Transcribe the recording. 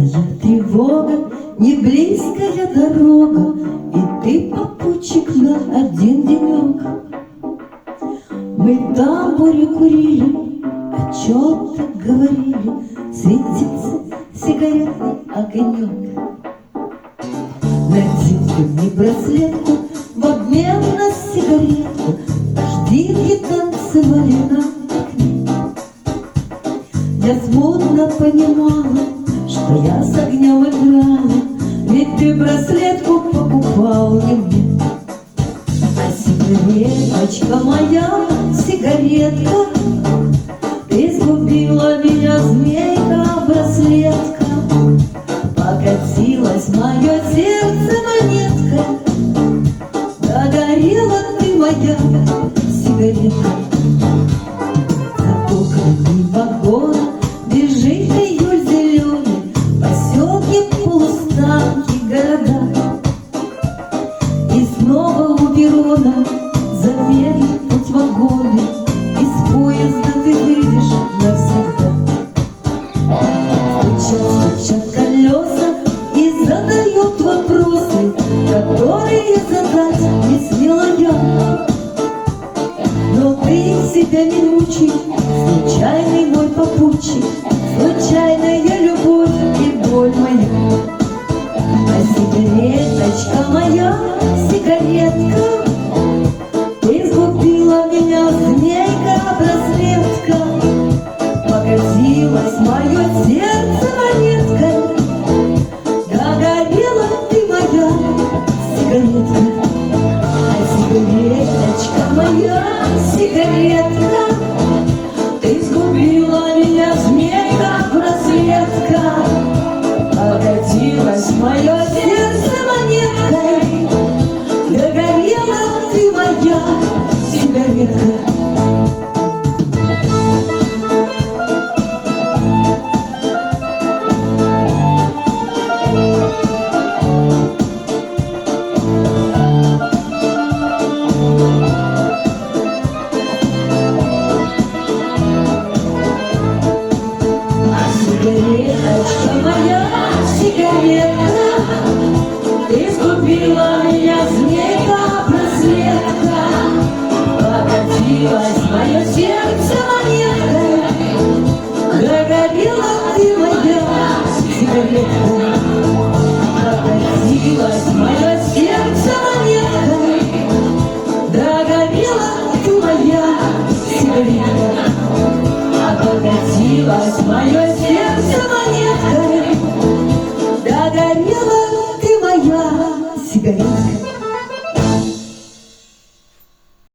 Моя тревога, не близкая дорога, и ты попутчик на один денек. Мы в тамбуре курили, о чем-то говорили, светится сигаретный огонек. Надень ты мне браслетку в обмен на сигарету, дождинки танцевали на окне. Я смутно понимала, что я с огнем играла, ведь ты браслетку покупал не мне. А сигареточка моя, сигаретка, ты сгубила меня, змейка, браслетка. Покатилось мое сердце монетка, догорела ты моя, сигаретка. За окнами вагона бежит июль зеленый, поселки, полустанки, города. И снова у перрона замедлит путь вагоны, из поезда ты выйдешь навсегда. Стучат колеса и задают вопросы, которые задать не смела я. Но ты себя не мучай, случайный мой попутчик, случайная любовь и боль моя. А сигареточка моя, сигаретка, ты сгубила меня, змейка, браслетка. Покатилось мое сердце монеткой, догорела ты моя, сигаретка. А сигареточка моя, сигаретка, ты сгубила меня, змейка, браслетка. Покатилось мое сердце монеткой, догорела ты моя, сигаретка. Сигареточка моя, сигаретка, ты сгубила меня, змейка, браслетка. Покатилось мое сердце монеткой, догорела ты моя, сигаретка. Покатилось мое сердце монеткой, догорела ты моя, сигаретка. Покатилось мое сердце монеткой, догорела ты моя, сигаретка.